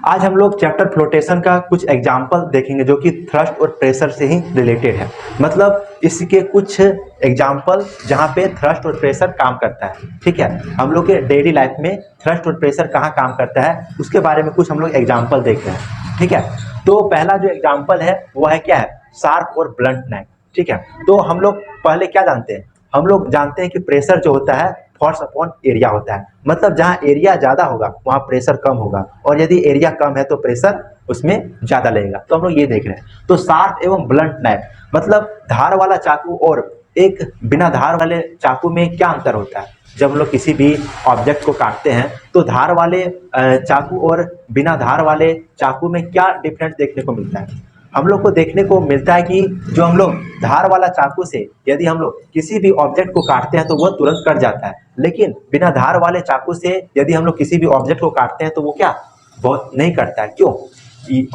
आज हम लोग चैप्टर फ्लोटेशन का कुछ एग्जाम्पल देखेंगे जो कि थ्रस्ट और प्रेशर से ही रिलेटेड है। मतलब इसके कुछ एग्जाम्पल जहाँ पे थ्रस्ट और प्रेशर काम करता है। ठीक है, हम लोग के डेली लाइफ में थ्रस्ट और प्रेशर कहाँ काम करता है उसके बारे में कुछ हम लोग एग्जाम्पल देख रहे हैं। ठीक है, तो पहला जो एग्जाम्पल है वो है क्या है, शार्प और ब्लंट नाइफ। ठीक है, तो हम लोग पहले क्या जानते हैं, हम लोग जानते हैं कि प्रेशर जो होता है फोर्स अपॉन एरिया होता है। मतलब जहाँ एरिया ज्यादा होगा वहाँ प्रेशर कम होगा, और यदि एरिया कम है तो प्रेशर उसमें ज्यादा लगेगा। तो हम लोग ये देख रहे हैं। तो शार्प एवं ब्लंट नाइफ मतलब धार वाला चाकू और एक बिना धार वाले चाकू में क्या अंतर होता है। जब हम लोग किसी भी ऑब्जेक्ट को काटते हैं तो धार वाले चाकू और बिना धार वाले चाकू में क्या डिफरेंस देखने को मिलता है। हम लोग को देखने को मिलता है कि जो हम लोग धार वाला चाकू से यदि हम लोग किसी भी ऑब्जेक्ट को काटते हैं तो वह तुरंत कट जाता है, लेकिन बिना धार वाले चाकू से यदि हम लोग किसी भी ऑब्जेक्ट को काटते हैं तो वो क्या बहुत नहीं कटता है। क्यों?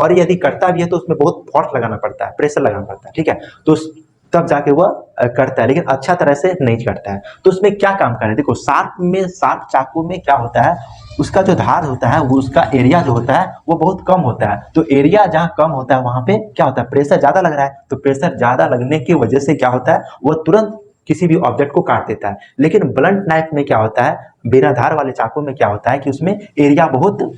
और यदि कटता भी है तो उसमें बहुत फोर्स लगाना पड़ता है, प्रेशर लगाना पड़ता है। ठीक है, तो तब जाके वह करता है, लेकिन अच्छा तरह से नहीं करता है। तो उसमें क्या काम कर रहे हैं, देखो शार्प चाकू में क्या होता है, उसका जो धार होता है वो उसका एरिया जो होता है वो बहुत कम होता है। तो एरिया जहाँ कम होता है वहां पे क्या होता है, प्रेशर ज्यादा लग रहा है। तो प्रेशर ज्यादा लगने की वजह से क्या होता है, वो तुरंत किसी भी ऑब्जेक्ट को काट देता है। लेकिन ब्लंट नाइफ में क्या होता है, बिना धार वाले चाकू में क्या होता है कि उसमें एरिया बहुत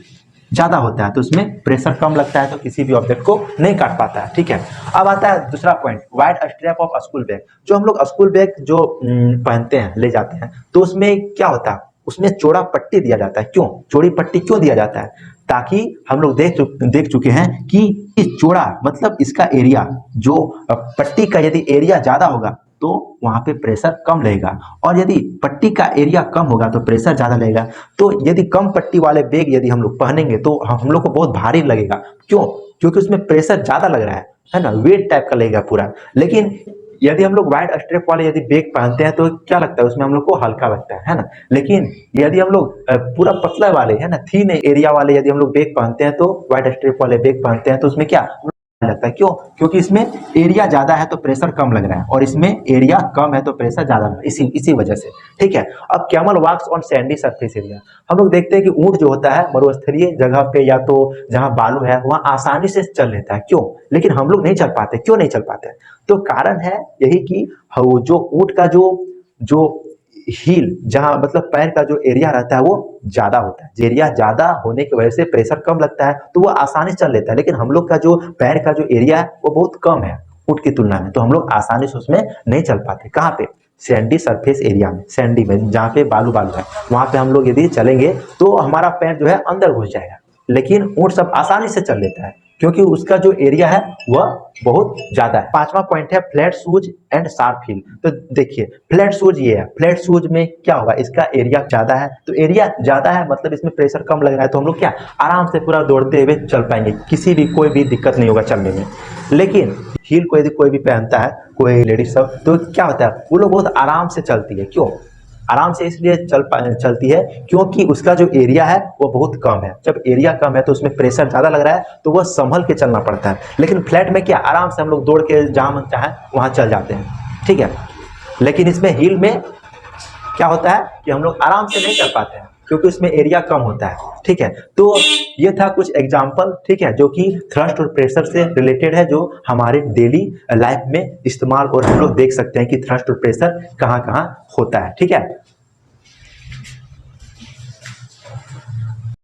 ज्यादा होता है, तो उसमें प्रेशर कम लगता है, तो किसी भी ऑब्जेक्ट को नहीं काट पाता है। ठीक है, अब आता है दूसरा point, wide strap of school bag. जो हम लोग स्कूल बैग जो पहनते हैं, ले जाते हैं, तो उसमें क्या होता है, उसमें चौड़ा पट्टी दिया जाता है। क्यों चौड़ी पट्टी क्यों दिया जाता है? ताकि हम लोग देख चुके हैं कि चौड़ा मतलब इसका एरिया, जो पट्टी का यदि एरिया ज्यादा होगा तो वहां पे प्रेशर कम लगेगा, और यदि पट्टी का एरिया कम होगा तो प्रेशर ज्यादा लगेगा। तो यदि कम पट्टी वाले बैग यदि हम लोग पहनेंगे तो हम लोग को बहुत भारी लगेगा। क्यों? क्योंकि उसमें प्रेशर ज्यादा लग रहा है ना, वेट टाइप का लगेगा पूरा। लेकिन यदि हम लोग वाइड स्ट्रैप वाले यदि बैग पहनते हैं तो क्या लगता है, उसमें हम लोग को हल्का लगता है ना। लेकिन यदि हम लोग पूरा पतला वाले है ना, थीन एरिया वाले यदि हम लोग बैग पहनते हैं, तो वाइड स्ट्रैप वाले बैग पहनते हैं तो उसमें क्या लगता है। क्यों? क्योंकि इसमें एरिया ज्यादा है तो प्रेशर कम लग रहा है, और इसमें एरिया कम है तो प्रेशर ज्यादा लग रहा है, इसी वजह से। ठीक है, अब camel walks on sandy surface area. हम लोग देखते हैं कि ऊंट जो होता है मरुस्थलीय जगह पे या तो जहां बालू है वहां आसानी से चल लेता है। क्यों? लेकिन हम लोग नहीं चल पाते। क्यों नहीं चल पाते? तो कारण है यही कि जो ऊंट का जो हील, जहां मतलब पैर का जो एरिया रहता है वो ज्यादा होता है। एरिया ज्यादा होने की वजह से प्रेशर कम लगता है तो वो आसानी से चल लेता है। लेकिन हम लोग का जो पैर का जो एरिया है वो बहुत कम है ऊंट की तुलना में, तो हम लोग आसानी से उसमें नहीं चल पाते। कहाँ पे? सैंडी सरफेस एरिया में, सैंडी में जहाँ पे बालू है, वहां पे हम लोग यदि चलेंगे तो हमारा पैर जो है अंदर घुस जाएगा। लेकिन ऊंट सब आसानी से चल लेता है क्योंकि उसका जो एरिया है वह बहुत ज्यादा है। पांचवा पॉइंट है flat shoes and sharp heel. तो देखिए फ्लैट शूज ये है, फ्लैट शूज में क्या होगा, इसका एरिया ज्यादा है, तो एरिया ज्यादा है मतलब इसमें प्रेशर कम लग रहा है, तो हम लोग क्या आराम से पूरा दौड़ते हुए चल पाएंगे, किसी भी कोई भी दिक्कत नहीं होगा चलने में। लेकिन हील को यदि कोई भी पहनता है, कोई लेडीज सब, तो क्या होता है वो लोग बहुत आराम से चलती है। क्यों आराम से? इसलिए चलती है क्योंकि उसका जो एरिया है वो बहुत कम है। जब एरिया कम है तो उसमें प्रेशर ज्यादा लग रहा है तो वह संभल के चलना पड़ता है। लेकिन फ्लैट में क्या आराम से हम लोग दौड़ के जहां मन चाहे वहां चल जाते हैं। ठीक है, लेकिन इसमें हील में क्या होता है कि हम लोग आराम से नहीं चल पाते हैं क्योंकि उसमें एरिया कम होता है। ठीक है, तो ये था कुछ एग्जाम्पल, ठीक है, जो कि थ्रस्ट और प्रेशर से रिलेटेड है, जो हमारे डेली लाइफ में इस्तेमाल, और हम लोग देख सकते हैं कि थ्रस्ट और प्रेशर कहाँ कहाँ होता है। ठीक है।